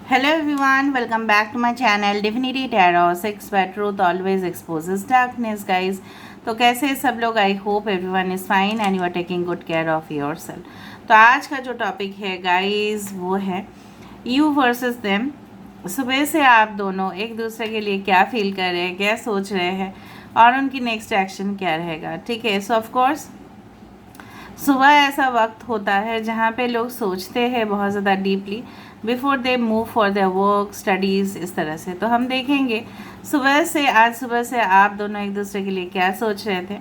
Hello everyone, welcome back to my channel Divinity Tarot 6 where truth always exposes darkness guys. तो कैसे सब लोग? I hope everyone is fine and you are taking good care of yourself. तो आज का जो topic है guys वो है यू वर्सेस देम। सुबह से आप दोनों एक दूसरे के लिए क्या फील कर रहे हैं, क्या सोच रहे हैं और उनकी नेक्स्ट एक्शन क्या रहेगा। ठीक है, सो ऑफ कोर्स सुबह ऐसा वक्त होता है जहाँ पे लोग सोचते हैं बहुत ज़्यादा deeply before they move for their work studies, इस तरह से। तो हम देखेंगे आज सुबह से आप दोनों एक दूसरे के लिए क्या सोच रहे थे।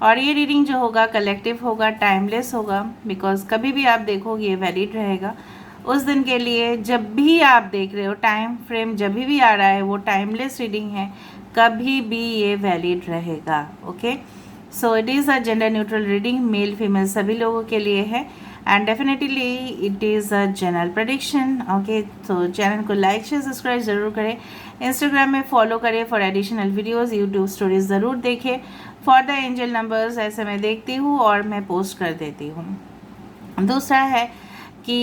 और ये रीडिंग जो होगा कलेक्टिव होगा, टाइमलेस होगा, बिकॉज कभी भी आप देखोगे ये वैलिड रहेगा उस दिन के लिए। जब भी आप देख रहे हो टाइम फ्रेम जब भी आ रहा है वो टाइमलेस रीडिंग है, कभी भी ये वैलिड रहेगा। Okay, so it is a gender neutral reading, male female सभी लोगों के लिए है and definitely it is a general prediction. Okay, तो चैनल को लाइक शेयर सब्सक्राइब ज़रूर करें, इंस्टाग्राम में फॉलो करें for additional videos, YouTube stories ज़रूर देखें फॉर द एंजल नंबर्स। ऐसे मैं देखती हूँ और मैं पोस्ट कर देती हूँ। दूसरा है कि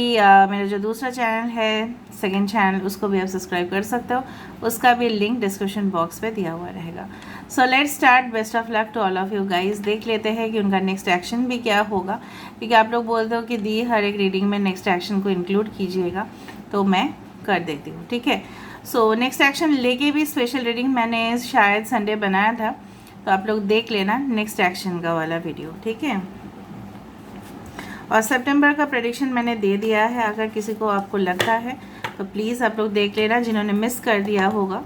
मेरा जो दूसरा चैनल है, सेकंड चैनल, उसको भी आप सब्सक्राइब कर सकते हो, उसका भी लिंक डिस्क्रिप्शन बॉक्स पे दिया हुआ रहेगा। So let's start. Best of luck to all of you guys. देख लेते हैं कि उनका नेक्स्ट एक्शन भी क्या होगा, क्योंकि आप लोग बोलते हो कि दी हर एक रीडिंग में नेक्स्ट एक्शन को इंक्लूड कीजिएगा, तो मैं कर देती हूँ। ठीक है, सो नेक्स्ट एक्शन लेके भी स्पेशल रीडिंग मैंने शायद संडे बनाया था, तो आप लोग देख लेना नेक्स्ट एक्शन का वाला वीडियो। ठीक है, और सितंबर का प्रेडिक्शन मैंने दे दिया है। अगर किसी को आपको लगता है तो प्लीज़ आप लोग देख लेना, जिन्होंने मिस कर दिया होगा।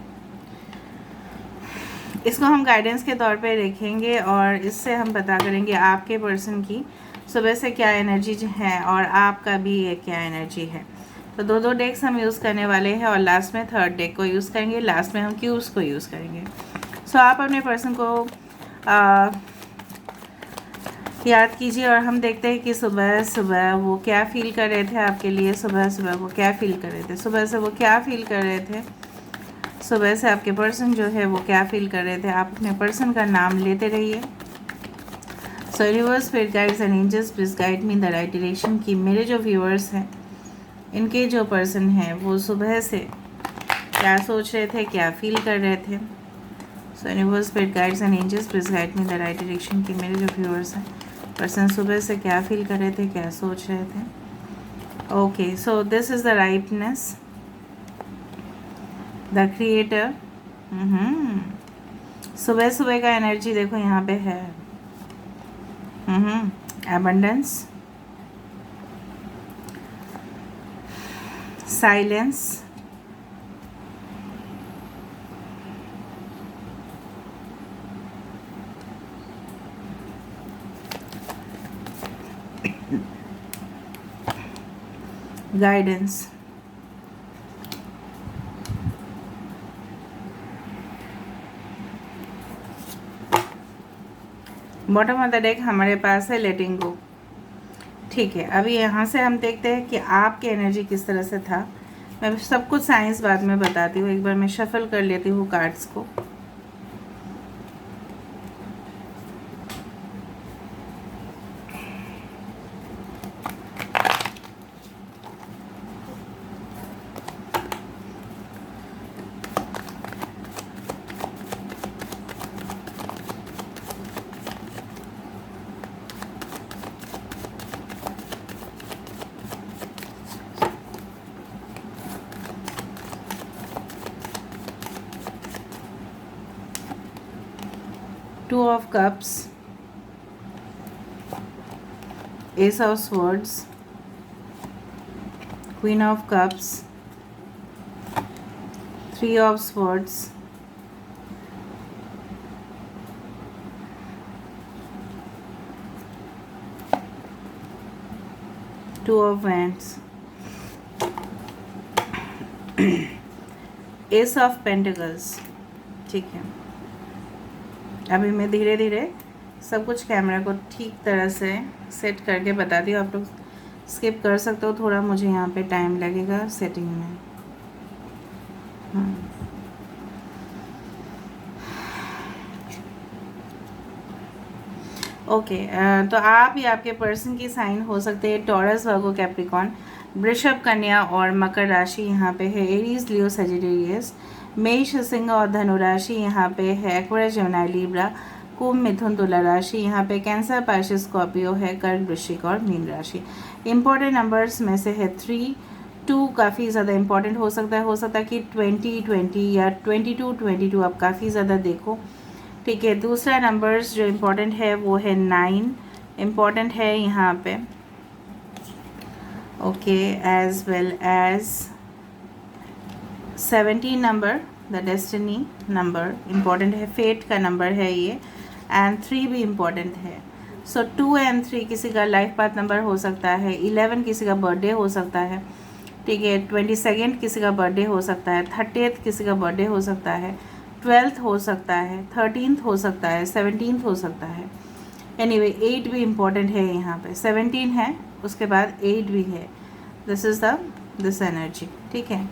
इसको हम गाइडेंस के तौर पे देखेंगे और इससे हम पता करेंगे आपके पर्सन की सुबह से क्या एनर्जी है और आपका भी ये क्या एनर्जी है। तो दो डेक्स हम यूज़ करने वाले हैं और लास्ट में थर्ड डेक को यूज़ करेंगे, लास्ट में हम क्यूज़ को यूज़ करेंगे। सो आप अपने पर्सन को याद कीजिए और हम देखते हैं कि सुबह सुबह वो क्या फील कर रहे थे आपके लिए। सुबह सुबह वो क्या फील कर रहे थे, सुबह से वो क्या फील कर रहे थे, सुबह से आपके पर्सन जो है वो क्या फील कर रहे थे। आप अपने पर्सन का नाम लेते रहिए। So universe, spirit guides and angels please guide me the right direction. कि मेरे जो व्यूअर्स हैं, इनके जो पर्सन हैं, वो सुबह से क्या सोच रहे थे, क्या फील कर रहे थे। So universe, spirit guides and angels please guide me the right direction. कि मेरे जो व्यूअर्स हैं, पर्सन सुबह से क्या फील कर रहे थे, क्या सोच रहे थे। Okay, so this is the rightness, the creator. सुबह सुबह का एनर्जी देखो यहाँ पे है। Abundance, silence, guidance. Bottom of the deck हमारे पास है लेटिंग गो। ठीक है, अभी यहाँ से हम देखते हैं कि आपकी एनर्जी किस तरह से था। मैं सब कुछ साइंस बाद में बताती हूँ, एक बार मैं शफल कर लेती हूँ कार्ड्स को। Two of Cups, Ace of Swords, Queen of Cups, Three of Swords, Two of Wands, Ace of Pentacles। ठीक है, अभी मैं धीरे धीरे सब कुछ कैमरा को ठीक तरह से सेट करके बताती हूँ। आप लोग स्किप कर सकते हो, थोड़ा मुझे यहाँ पे टाइम लगेगा सेटिंग में। ओके, तो आप या आपके पर्सन की साइन हो सकते हैं टॉरस, वर्गो, कैप्रिकॉर्न, वृषभ, कन्या और मकर राशि यहाँ पे है एरीज, लियो, सजिटेरियस। मेष, सिंह और धनु राशि यहाँ पे है एक्वेरियस, जेमिनी, लिब्रा। कुंभ, मिथुन, तुला राशि यहाँ पे कैंसर, पाइसेस, स्कॉर्पियो है। कर्क, वृश्चिक और मीन राशि। इंपॉर्टेंट नंबर्स में से है 3, 2 काफ़ी ज़्यादा इंपॉर्टेंट हो सकता है कि 20, 20 या 22, 22 आप काफ़ी ज़्यादा देखो, ठीक है। दूसरा नंबर्स जो इम्पोर्टेंट है वो है 9, इम्पॉर्टेंट है यहाँ पे, okay, as well as 17 number, the destiny number important है, फेट का नंबर है ये, एंड 3 भी इम्पॉर्टेंट है। सो 2 एंड 3 किसी का लाइफ पाथ नंबर हो सकता है, 11 किसी का बर्थडे हो सकता है, ठीक है, 22 किसी का बर्थडे हो सकता है, 30th किसी का बर्थडे हो सकता है, 12th हो सकता है, 13th हो सकता है, 17th हो सकता है। एनीवे 8 भी इम्पॉर्टेंट है यहाँ पे, 17 है उसके बाद 8 भी है। दिस इज़ दिस एनर्जी, ठीक है।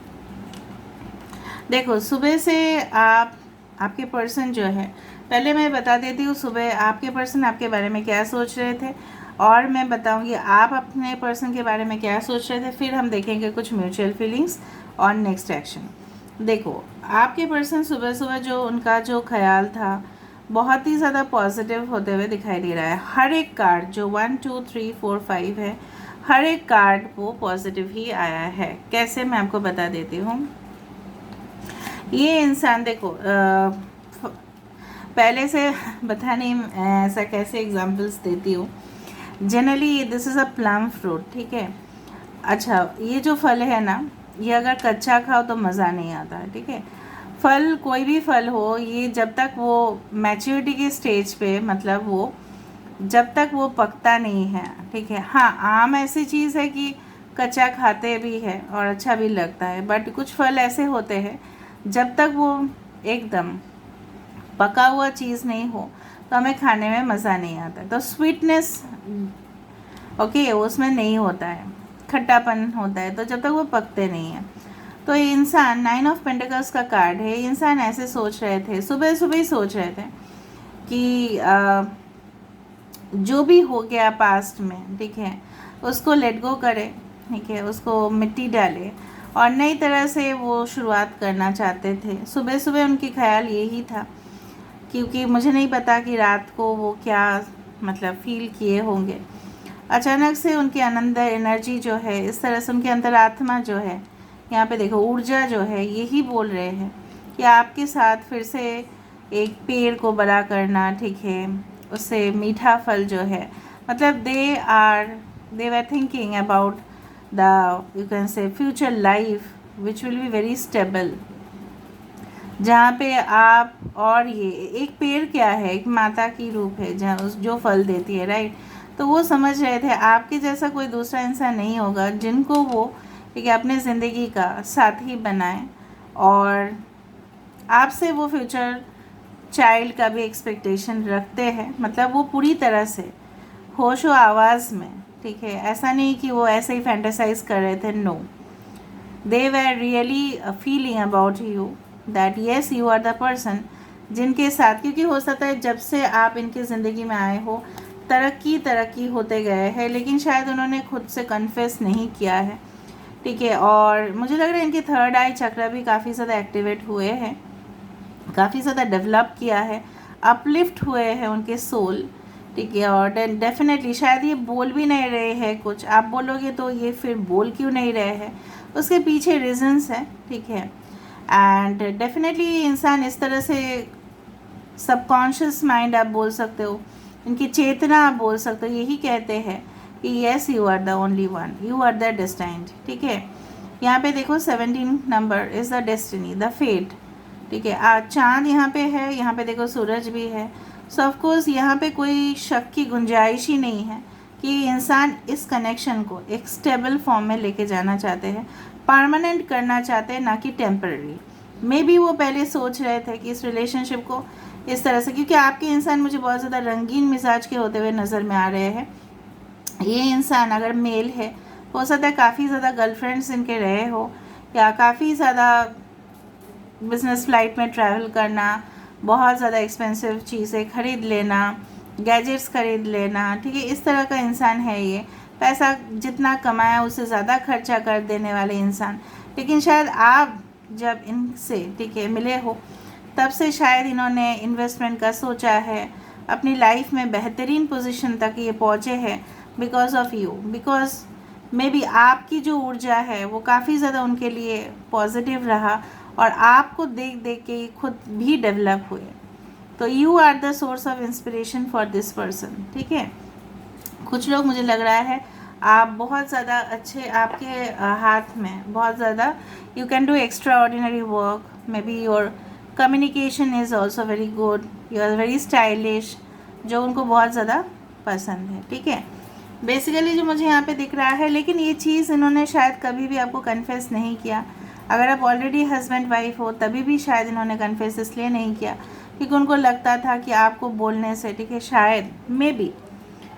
देखो सुबह से आपके पर्सन जो है, पहले मैं बता देती हूँ सुबह आपके पर्सन आपके बारे में क्या सोच रहे थे, और मैं बताऊँगी आप अपने पर्सन के बारे में क्या सोच रहे थे, फिर हम देखेंगे कुछ म्यूचुअल फीलिंग्स और नेक्स्ट एक्शन। देखो आपके पर्सन सुबह सुबह जो उनका जो ख्याल था बहुत ही ज़्यादा पॉजिटिव होते हुए दिखाई दे रहा है। हर एक कार्ड जो 1, 2, 3, 4, 5 है, हर एक कार्ड वो पॉजिटिव ही आया है। कैसे, मैं आपको बता देती हूँ। ये इंसान देखो पहले से बता नहीं ऐसा कैसे एग्जांपल्स देती हूँ। Generally this is a plum fruit, ठीक है। अच्छा, ये जो फल है ना, ये अगर कच्चा खाओ तो मज़ा नहीं आता है, ठीक है। फल कोई भी फल हो, ये जब तक वो मैच्योरिटी के स्टेज पे, मतलब वो जब तक वो पकता नहीं है, ठीक है। हाँ, आम ऐसी चीज़ है कि कच्चा खाते भी है और अच्छा भी लगता है, बट कुछ फल ऐसे होते हैं जब तक वो एकदम पका हुआ चीज़ नहीं हो तो हमें खाने में मज़ा नहीं आता। तो स्वीटनेस ओके उसमें नहीं होता है, खट्टापन होता है, तो जब तक वो पकते नहीं हैं। तो ये इंसान 9 ऑफ पेंटिकल्स का कार्ड है। ये इंसान ऐसे सोच रहे थे, सुबह सुबह ही सोच रहे थे कि जो भी हो गया पास्ट में, ठीक है, उसको लेट गो करे, ठीक है, उसको मिट्टी डाले और नई तरह से वो शुरुआत करना चाहते थे। सुबह सुबह उनकी ख्याल यही था, क्योंकि मुझे नहीं पता कि रात को वो क्या मतलब फील किए होंगे। अचानक से उनके अंदर एनर्जी जो है, इस तरह से उनके अंतरात्मा जो है, यहाँ पे देखो ऊर्जा जो है, यही बोल रहे हैं कि आपके साथ फिर से एक पेड़ को बड़ा करना, ठीक है, उससे मीठा फल जो है, मतलब they were thinking about the you can say future life which will be very stable, जहाँ पे आप, और ये एक पेड़ क्या है, एक माता की रूप है जहाँ उस जो फल देती है, राइट। तो वो समझ रहे थे आपके जैसा कोई दूसरा इंसान नहीं होगा जिनको वो, ठीक है, अपने ज़िंदगी का साथी बनाए, और आपसे वो फ्यूचर चाइल्ड का भी एक्सपेक्टेशन रखते हैं। मतलब वो पूरी तरह से होशो आवाज़ में, ठीक है, ऐसा नहीं कि वो ऐसे ही फैंटेसाइज कर रहे थे, no, they were really feeling about you that yes you are the person जिनके साथ, क्योंकि हो सकता है जब से आप इनकी ज़िंदगी में आए हो तरक्की होते गए हैं, लेकिन शायद उन्होंने खुद से कन्फेस नहीं किया है, ठीक है। और मुझे लग रहा है इनके थर्ड आई चक्र भी काफ़ी ज़्यादा एक्टिवेट हुए हैं, काफ़ी ज़्यादा डेवलप किया है, अपलिफ्ट हुए हैं उनके सोल, ठीक है। और डेफिनेटली शायद ये बोल भी नहीं रहे हैं कुछ, आप बोलोगे तो ये फिर बोल क्यों नहीं रहे हैं, उसके पीछे रीजंस हैं, ठीक है। एंड डेफिनेटली इंसान इस तरह से सबकॉन्शियस माइंड आप बोल सकते हो, इनकी चेतना आप बोल सकते हो, यही कहते हैं कि yes you are the only one, you are the destined, ठीक है। यहाँ पे देखो 17 number is the destiny, the fate, ठीक है। आज चाँद यहाँ पे है, यहाँ पे देखो सूरज भी है। सो ऑफकोर्स यहाँ पे कोई शक की गुंजाइश ही नहीं है कि इंसान इस कनेक्शन को एक स्टेबल फॉर्म में लेके जाना चाहते हैं, परमानेंट करना चाहते हैं, ना कि टेम्पररी। मे बी वो पहले सोच रहे थे कि इस रिलेशनशिप को इस तरह से, क्योंकि आपके इंसान मुझे बहुत ज़्यादा रंगीन मिजाज के होते हुए नज़र में आ रहे हैं। ये इंसान अगर मेल है, हो सकता है काफ़ी ज़्यादा गर्लफ्रेंड्स इनके रहे हो, या काफ़ी ज़्यादा बिजनेस फ्लाइट में ट्रैवल करना, बहुत ज़्यादा एक्सपेंसिव चीज़ें खरीद लेना, गैजेट्स खरीद लेना, ठीक है, इस तरह का इंसान है ये। पैसा जितना कमाया उससे ज़्यादा खर्चा कर देने वाले इंसान। लेकिन शायद आप जब इनसे ठीक है मिले हो तब से शायद इन्होंने इन्वेस्टमेंट का सोचा है, अपनी लाइफ में बेहतरीन पोजीशन तक ये पहुँचे हैं because of you, because may be आपकी जो ऊर्जा है वो काफ़ी ज़्यादा उनके लिए पॉजिटिव रहा और आपको देख देख के ये खुद भी डेवलप हुए। तो you are the source of inspiration for this person, ठीक है। कुछ लोग मुझे लग रहा है आप बहुत ज़्यादा अच्छे, आपके हाथ में बहुत ज़्यादा you can do extraordinary work, may be your communication is also very good, you are very stylish, जो उनको बहुत ज़्यादा पसंद है, ठीक है। बेसिकली जो मुझे यहाँ पे दिख रहा है, लेकिन ये चीज़ इन्होंने शायद कभी भी आपको कन्फेस नहीं किया। अगर आप ऑलरेडी हस्बैंड वाइफ हो तभी भी शायद इन्होंने कन्फेस इसलिए नहीं किया क्योंकि उनको लगता था कि आपको बोलने से, ठीक है, शायद मे बी,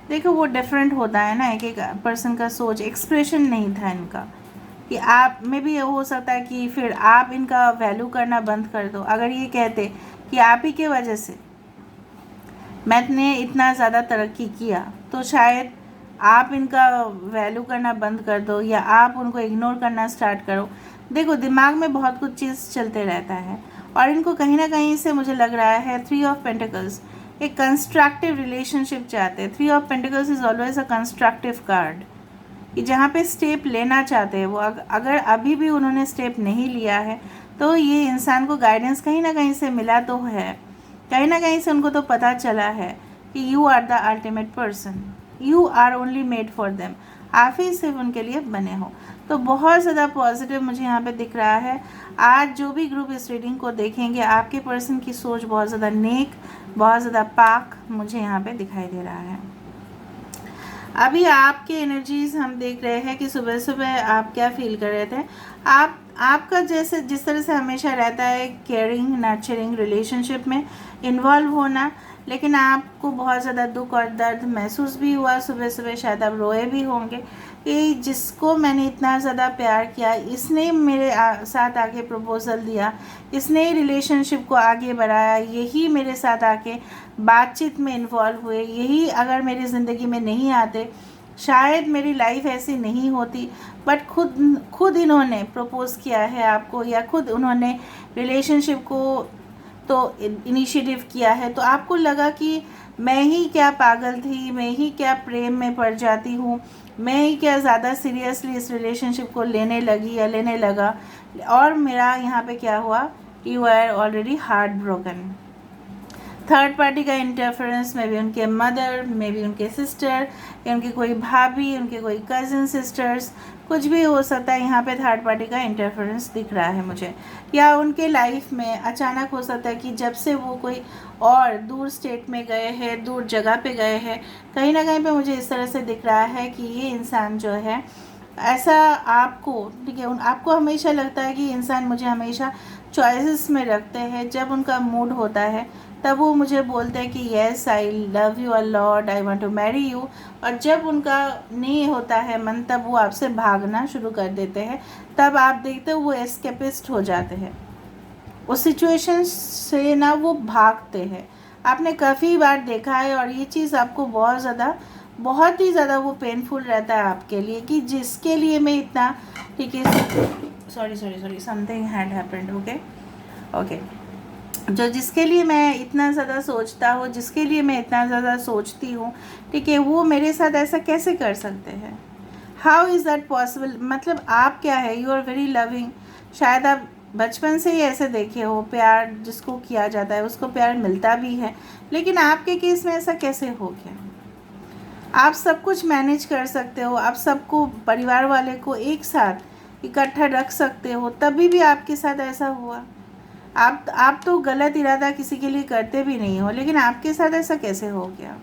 देखो वो डिफरेंट होता है ना, एक एक पर्सन का सोच, एक्सप्रेशन नहीं था इनका कि आप में भी हो सकता है कि फिर आप इनका वैल्यू करना बंद कर दो। अगर ये कहते कि आप ही के वजह से मैंने इतना ज़्यादा तरक्की किया तो शायद आप इनका वैल्यू करना बंद कर दो या आप उनको इग्नोर करना स्टार्ट करो। देखो दिमाग में बहुत कुछ चीज़ चलते रहता है और इनको कहीं ना कहीं से मुझे लग रहा है 3 ऑफ पेंटिकल्स एक कंस्ट्रक्टिव रिलेशनशिप चाहते हैं। 3 of pentacles is always a constructive card कि जहाँ पे स्टेप लेना चाहते हैं वो अगर अभी भी उन्होंने स्टेप नहीं लिया है तो ये इंसान को गाइडेंस कहीं ना कहीं से मिला तो है, कहीं ना कहीं से उनको तो पता चला है कि you are the ultimate person, you are only made for them, आप ही सिर्फ उनके लिए बने हो। तो बहुत ज़्यादा पॉजिटिव मुझे यहाँ पे दिख रहा है। आज जो भी ग्रुप इस रीडिंग को देखेंगे आपके पर्सन की सोच बहुत ज़्यादा नेक, बहुत ज़्यादा पाक मुझे यहाँ पे दिखाई दे रहा है। अभी आपके एनर्जीज हम देख रहे हैं कि सुबह सुबह आप क्या फील कर रहे थे। आपका जैसे जिस तरह से हमेशा रहता है केयरिंग नर्चरिंग रिलेशनशिप में इन्वॉल्व होना, लेकिन आपको बहुत ज़्यादा दुख और दर्द महसूस भी हुआ सुबह सुबह, शायद आप रोए भी होंगे कि जिसको मैंने इतना ज़्यादा प्यार किया इसने मेरे साथ आके प्रपोज़ल दिया, इसने रिलेशनशिप को आगे बढ़ाया, यही मेरे साथ आके बातचीत में इन्वॉल्व हुए, यही अगर मेरी ज़िंदगी में नहीं आते शायद मेरी लाइफ ऐसी नहीं होती। बट खुद इन्होंने प्रपोज़ किया है आपको या खुद उन्होंने रिलेशनशिप को तो इनिशिएटिव किया है, तो आपको लगा कि मैं ही क्या पागल थी, मैं ही क्या प्रेम में पड़ जाती हूँ, मैं ही क्या ज़्यादा सीरियसली इस रिलेशनशिप को लेने लगी या लेने लगा, और मेरा यहाँ पे क्या हुआ, you are already heart broken. Third party का इंटरफेरेंस में भी उनके मदर, में भी उनके सिस्टर या उनकी कोई भाभी, उनके कोई कज़न सिस्टर्स, कुछ भी हो सकता है। यहाँ पे थर्ड पार्टी का इंटरफेरेंस दिख रहा है मुझे, या उनके लाइफ में अचानक हो सकता है कि जब से वो कोई और दूर स्टेट में गए हैं, दूर जगह पे गए हैं, कहीं ना कहीं पे मुझे इस तरह से दिख रहा है कि ये इंसान जो है ऐसा आपको, ठीक है, आपको हमेशा लगता है कि इंसान मुझे हमेशा चॉइसेस में रखते हैं। जब उनका मूड होता है तब वो मुझे बोलते हैं कि yes I love you a lot, I want to marry you, और जब उनका नहीं होता है मन तब वो आपसे भागना शुरू कर देते हैं। तब आप देखते हो वो एस्केपिस्ट हो जाते हैं, उस सिचुएशन से ना वो भागते हैं। आपने काफ़ी बार देखा है और ये चीज़ आपको बहुत ही ज़्यादा वो पेनफुल रहता है आपके लिए कि जिसके लिए मैं इतना, ठीक है, sorry something had happened, okay, जो जिसके लिए मैं इतना ज़्यादा सोचता हूँ, जिसके लिए मैं इतना ज़्यादा सोचती हूँ, ठीक है, वो मेरे साथ ऐसा कैसे कर सकते हैं, हाउ इज़ दैट पॉसिबल। मतलब आप क्या है, यू आर वेरी लविंग, शायद आप बचपन से ही ऐसे देखे हो, प्यार जिसको किया जाता है उसको प्यार मिलता भी है, लेकिन आपके केस में ऐसा कैसे हो गया। आप सब कुछ मैनेज कर सकते हो, आप सबको, परिवार वाले को एक साथ इकट्ठा रख सकते हो, तभी भी आपके साथ ऐसा हुआ। आप तो गलत इरादा किसी के लिए करते भी नहीं हो, लेकिन आपके साथ ऐसा कैसे हो गया।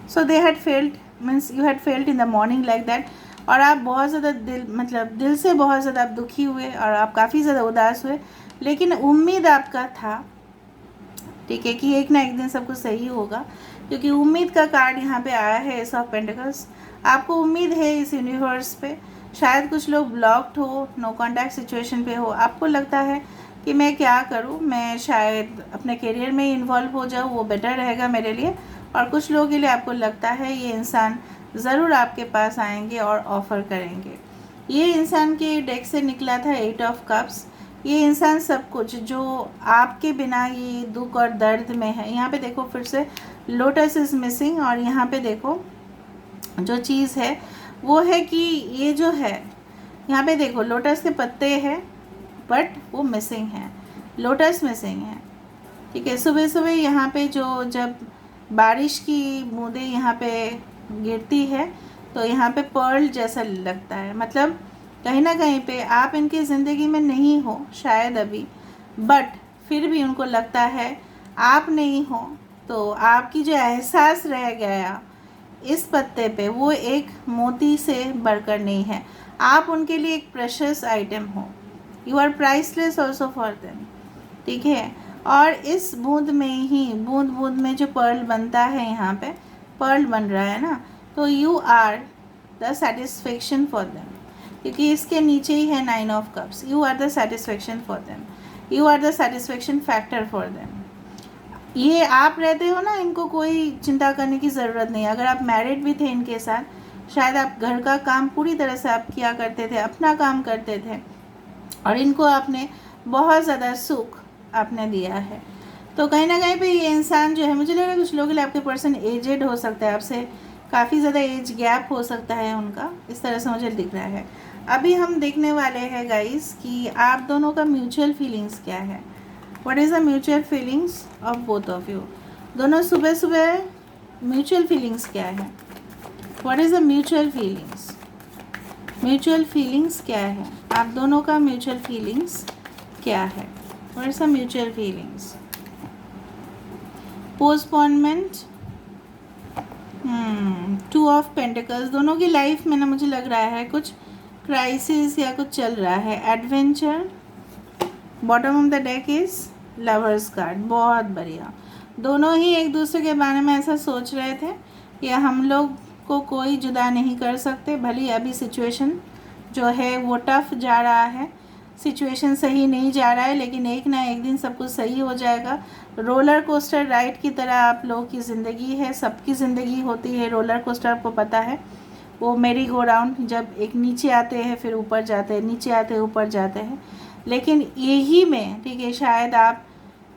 So they had failed, means you had failed in the morning like that, और आप बहुत ज़्यादा दिल से बहुत ज़्यादा आप दुखी हुए और आप काफ़ी ज़्यादा उदास हुए, लेकिन उम्मीद आपका था, ठीक है, कि एक ना एक दिन सब कुछ सही होगा, क्योंकि उम्मीद का कार्ड यहाँ पे आया है, एस ऑफ पेंटिकल्स। आपको उम्मीद है इस यूनिवर्स पे। शायद कुछ लोग ब्लॉक्ड हो, नो कॉन्टैक्ट सिचुएशन पे हो, आपको लगता है कि मैं क्या करूं, मैं शायद अपने करियर में इन्वॉल्व हो जाऊं, वो बेटर रहेगा मेरे लिए। और कुछ लोगों के लिए आपको लगता है ये इंसान ज़रूर आपके पास आएंगे और ऑफ़र करेंगे। ये इंसान के डेक से निकला था 8 ऑफ कप्स। ये इंसान सब कुछ जो आपके बिना ये दुख और दर्द में है, यहाँ पे देखो फिर से लोटस इज़ मिसिंग, और यहाँ पे देखो जो चीज़ है वो है कि ये जो है यहाँ पे देखो लोटस के पत्ते हैं बट वो मिसिंग है, लोटस मिसिंग है। ठीक है, सुबह सुबह यहाँ पे जो जब बारिश की बूंदें यहाँ पे गिरती है तो यहाँ पे पर्ल जैसा लगता है, मतलब कहीं ना कहीं पे आप इनकी ज़िंदगी में नहीं हो शायद अभी, बट फिर भी उनको लगता है आप नहीं हो तो आपकी जो एहसास रह गया इस पत्ते पे वो एक मोती से बढ़कर नहीं है। आप उनके लिए एक प्रेशियस आइटम हो, you are priceless also for them. ठीक है, और इस बूंद में ही बूंद बूंद में जो पर्ल बनता है, यहाँ पे पर्ल बन रहा है ना, तो you are the satisfaction for them, क्योंकि इसके नीचे ही है 9 of cups. You are the satisfaction for them, you are the satisfaction factor for them. ये आप रहते हो ना, इनको कोई चिंता करने की ज़रूरत नहीं। अगर आप मैरिड भी थे इनके साथ, शायद आप घर का काम पूरी तरह से आप किया करते थे, अपना काम करते थे, और इनको आपने बहुत ज़्यादा सुख आपने दिया है। तो कहीं ना कहीं पे ये इंसान जो है, मुझे लग रहा है कुछ लोगों के लिए आपके पर्सन एजेड हो सकता है, आपसे काफ़ी ज़्यादा एज गैप हो सकता है उनका, इस तरह से मुझे दिख रहा है। अभी हम देखने वाले हैं गाइस कि आप दोनों का म्यूचुअल फीलिंग्स क्या है। What is the mutual feelings of both of you. दोनों सुबह सुबह म्यूचुअल फीलिंग्स क्या है। What is the mutual feelings, mutual feelings क्या है, आप दोनों का म्यूचुअल फीलिंग्स क्या है। What is the mutual feelings. Postponement, 2 of pentacles. दोनों की लाइफ में ना मुझे लग रहा है कुछ क्राइसिस या कुछ चल रहा है। Adventure, bottom of the deck is lovers card, बहुत बढ़िया। दोनों ही एक दूसरे के बारे में ऐसा सोच रहे थे कि हम लोग को कोई जुदा नहीं कर सकते, भले अभी सिचुएशन जो है वो टफ जा रहा है, सिचुएशन सही नहीं जा रहा है, लेकिन एक ना एक दिन सब कुछ सही हो जाएगा। रोलर कोस्टर राइड की तरह आप लोगों की ज़िंदगी है, सबकी ज़िंदगी होती है रोलर कोस्टर, आपको पता है वो मेरी गो राउंड, जब एक नीचे आते हैं फिर ऊपर जाते हैं, नीचे आते हैं ऊपर जाते हैं। लेकिन यही में ठीक है, शायद आप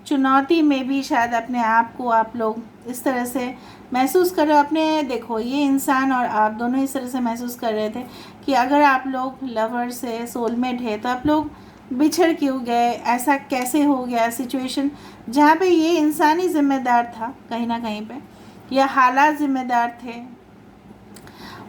चुनौती में भी शायद अपने आप को आप लोग इस तरह से महसूस कर रहे हो अपने। देखो ये इंसान और आप दोनों इस तरह से महसूस कर रहे थे कि अगर आप लोग लवर से सोलमेट है तो आप लोग बिछड़ क्यों गए, ऐसा कैसे हो गया सिचुएशन, जहाँ पे ये इंसान ही जिम्मेदार था कहीं ना कहीं पे, या हालात ज़िम्मेदार थे।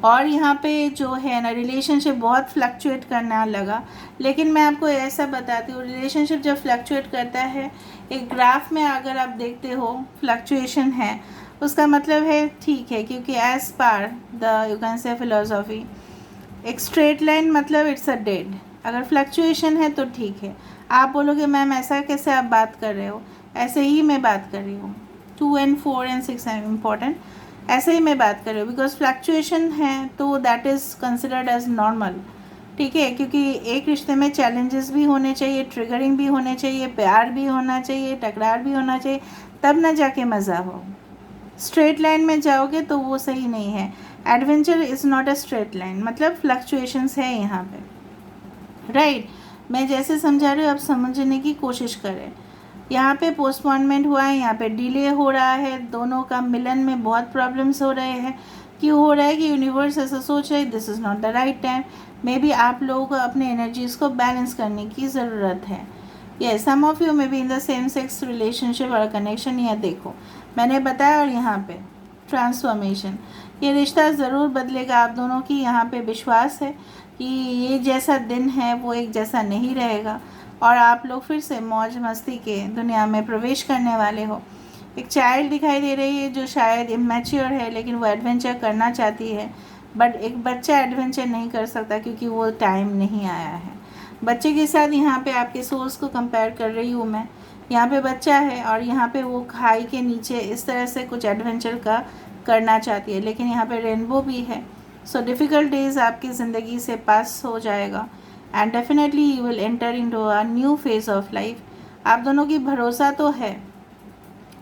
और यहाँ पे जो है ना रिलेशनशिप बहुत फ्लक्चुएट करना लगा। लेकिन मैं आपको ऐसा बताती हूँ, रिलेशनशिप जब फ्लक्चुएट करता है, एक ग्राफ में अगर आप देखते हो फ्लक्चुएशन है, उसका मतलब है ठीक है, क्योंकि as per the you can say philosophy, एक स्ट्रेट लाइन मतलब इट्स अ डेड। अगर फ्लक्चुएशन है तो ठीक है। आप बोलोगे मैम ऐसा कैसे आप बात कर रहे हो, ऐसे ही मैं बात कर रही हूँ। 2 and 4 and 6 है इम्पॉर्टेंट, ऐसे ही मैं बात कर रही हूँ, बिकॉज फ्लक्चुएशन है तो that is considered as normal. ठीक है, क्योंकि एक रिश्ते में चैलेंजेस भी होने चाहिए, ट्रिगरिंग भी होने चाहिए, प्यार भी होना चाहिए, टकरार भी होना चाहिए, तब ना जाके मज़ा हो। स्ट्रेट लाइन में जाओगे तो वो सही नहीं है। Adventure is not a straight line, मतलब फ्लक्चुएशंस है यहाँ पे, राइट। मैं जैसे समझा रही हूँ आप समझने की कोशिश करें। यहाँ पे पोस्टपोनमेंट हुआ है, यहाँ पे डिले हो रहा है, दोनों का मिलन में बहुत प्रॉब्लम्स हो रहे हैं। क्यों हो रहा है कि यूनिवर्स ऐसा सोच रहा है this is not the right time. May be आप लोगों को अपने एनर्जीज़ को बैलेंस करने की ज़रूरत है। Yes, some of you may be in the same sex relationship और कनेक्शन। यह देखो मैंने बताया, और यहाँ पे ट्रांसफॉर्मेशन, ये रिश्ता ज़रूर बदलेगा। आप दोनों की यहाँ पे विश्वास है कि ये जैसा दिन है वो एक जैसा नहीं रहेगा, और आप लोग फिर से मौज मस्ती के दुनिया में प्रवेश करने वाले हो। एक चाइल्ड दिखाई दे रही है जो शायद इमेच्योर है, लेकिन वो एडवेंचर करना चाहती है, बट एक बच्चा एडवेंचर नहीं कर सकता क्योंकि वो टाइम नहीं आया है। बच्चे के साथ यहाँ पे आपके सोर्स को कंपेयर कर रही हूँ मैं। यहाँ पे बच्चा है और यहाँ पे वो खाई के नीचे इस तरह से कुछ एडवेंचर का करना चाहती है, लेकिन यहाँ पे रेनबो भी है। सो डिफ़िकल्ट डेज़ आपकी ज़िंदगी से पास हो जाएगा, and definitely you will enter into a new phase of life. आप दोनों की भरोसा तो है,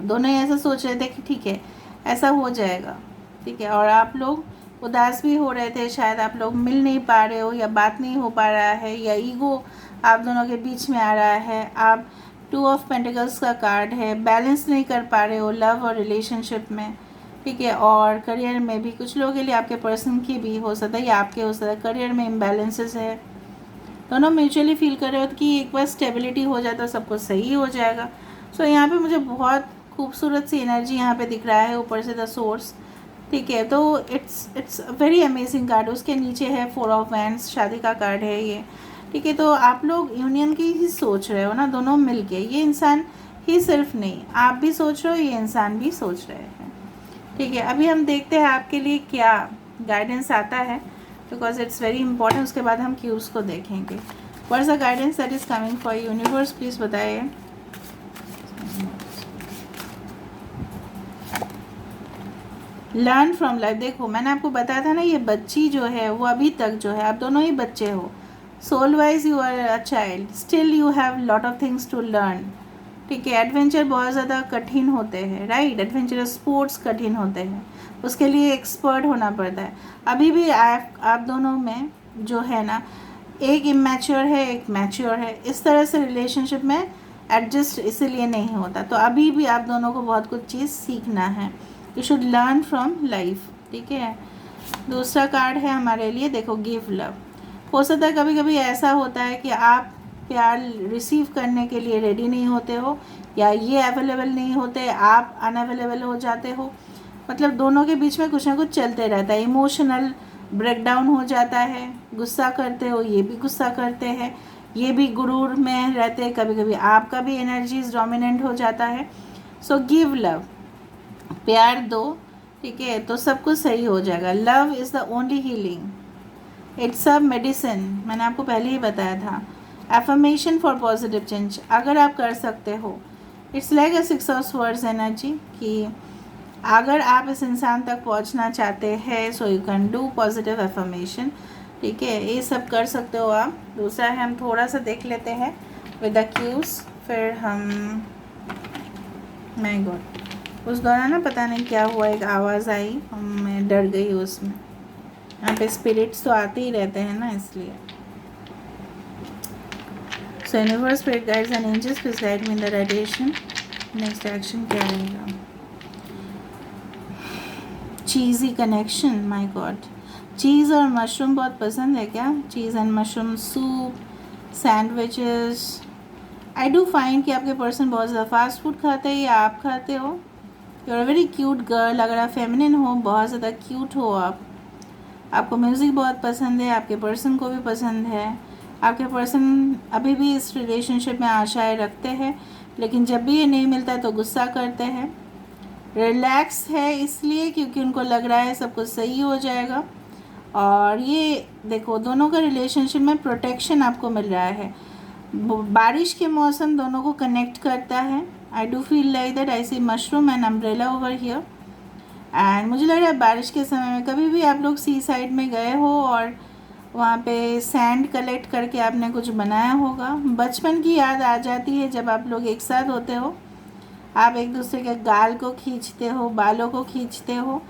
दोनों ही ऐसा सोच रहे थे कि ठीक है ऐसा हो जाएगा, ठीक है, और आप लोग उदास भी हो रहे थे, शायद आप लोग मिल नहीं पा रहे हो या बात नहीं हो पा रहा है या ईगो आप दोनों के बीच में आ रहा है। आप 2 ऑफ पेंटिकल्स का कार्ड है, बैलेंस नहीं कर पा रहे हो लव और रिलेशनशिप में, ठीक है। और करियर में भी कुछ लोगों के लिए आपके पर्सन की भी हो सकता है या आपके हो सकता है करियर में इम्बैलेंसेस है। दोनों म्यूचुअली फील कर रहे हो कि एक बार स्टेबिलिटी हो जाए तो सब कुछ सही हो जाएगा। सो यहाँ पे मुझे बहुत खूबसूरत सी एनर्जी यहाँ पे दिख रहा है ऊपर से द सोर्स, ठीक है। तो इट्स वेरी अमेजिंग कार्ड। उसके नीचे है 4 ऑफ वैंड्स, शादी का कार्ड है ये, ठीक है। तो आप लोग यूनियन की ही सोच रहे हो ना, दोनों मिलके। ये इंसान ही सिर्फ नहीं, आप भी सोच रहे हो, ये इंसान भी सोच रहे हैं, ठीक है। अभी हम देखते हैं आपके लिए क्या गाइडेंस आता है, बिकॉज इट्स वेरी इंपॉर्टेंट। उसके बाद हम क्यूब्स को देखेंगे। What is the guidance that is coming for universe, please बताइए। Learn from life. देखो मैंने आपको बताया था ना, ये बच्ची जो है वो अभी तक जो है, आप दोनों ही बच्चे हो, soul wise you are a child, still you have lot of things to learn, ठीक है। एडवेंचर बहुत ज़्यादा कठिन होते हैं, राइट। एडवेंचरस स्पोर्ट्स कठिन होते हैं, उसके लिए एक्सपर्ट होना पड़ता है। अभी भी आप दोनों में जो है ना, एक इमैच्योर है एक मैच्योर है, इस तरह से रिलेशनशिप में एडजस्ट इसीलिए नहीं होता। तो अभी भी आप दोनों को बहुत कुछ चीज़ सीखना है। You should learn from life, ठीक है। दूसरा कार्ड है हमारे लिए, देखो गिव लव। हो सकता है कभी कभी ऐसा होता है कि आप प्यार रिसीव करने के लिए रेडी नहीं होते हो या ये अवेलेबल नहीं होते, आप अनअवेलेबल हो जाते हो। मतलब दोनों के बीच में कुछ ना कुछ चलते रहता है, इमोशनल ब्रेकडाउन हो जाता है, गुस्सा करते हो, ये भी गुस्सा करते हैं, ये भी गुरूर में रहते हैं, कभी कभी आपका भी एनर्जीज डोमिनेंट हो जाता है। सो गिव लव, प्यार दो, ठीक है, तो सब कुछ सही हो जाएगा। Love is the only healing, it's a medicine, मैंने आपको पहले ही बताया था। एफर्मेशन फॉर पॉजिटिव चेंज, अगर आप कर सकते हो, it's like a 6 of swords energy, कि अगर आप इस इंसान तक पहुंचना चाहते हैं so you can do positive affirmation, ठीक है। ये सब कर सकते हो आप। दूसरा है, हम थोड़ा सा देख लेते हैं विद द क्यूज, फिर हम माय गॉड उस दौरान ना पता नहीं क्या हुआ, एक आवाज़ आई, मैं डर गई उसमें। यहाँ पे स्पिरिट्स तो आते ही रहते हैं ना, इसलिए। So universe, spirit guides and angels, please guide me in the right direction. Next action क्या रहेगा? Cheesy connection, my God. Cheese और मशरूम बहुत पसंद है क्या? Cheese and mushroom soup, sandwiches. I do find कि आपके पर्सन बहुत ज़्यादा फास्ट फूड खाते हैं या आप खाते हो। You are very cute girl, अगर आप फेमिनिन हो, बहुत ज़्यादा क्यूट हो आप। आपको म्यूज़िक बहुत पसंद है, आपके पर्सन को भी पसंद है। आपके पर्सन अभी भी इस रिलेशनशिप में आशाएं रखते हैं, लेकिन जब भी ये नहीं मिलता तो गुस्सा करते हैं। रिलैक्स है इसलिए क्योंकि उनको लग रहा है सब कुछ सही हो जाएगा। और ये देखो दोनों का रिलेशनशिप में प्रोटेक्शन आपको मिल रहा है। बारिश के मौसम दोनों को कनेक्ट करता है। I do feel like that, I see mushroom and umbrella over here. And मुझे लग रहा है बारिश के समय में कभी भी आप लोग सी साइड में गए हो और वहाँ पे सैंड कलेक्ट करके आपने कुछ बनाया होगा। बचपन की याद आ जाती है जब आप लोग एक साथ होते हो, आप एक दूसरे के गाल को खींचते हो, बालों को खींचते हो।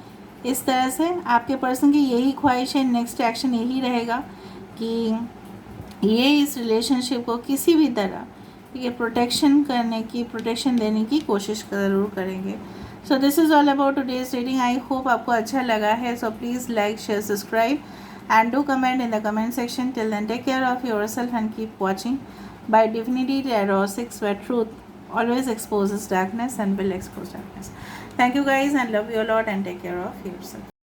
इस तरह से आपके पर्सन की यही ख्वाहिश है, नेक्स्ट एक्शन यही रहेगा कि ये इस रिलेशनशिप को किसी भी तरह ये प्रोटेक्शन देने की कोशिश ज़रूर करेंगे। So this is all about today's reading. I hope आपको अच्छा लगा है। So please like, share, subscribe and do comment in the comment section. Till then, take care of yourself and keep watching by Divinity Tarot 6, where truth always exposes darkness and will expose darkness. Thank you guys and love you a lot and take care of yourself.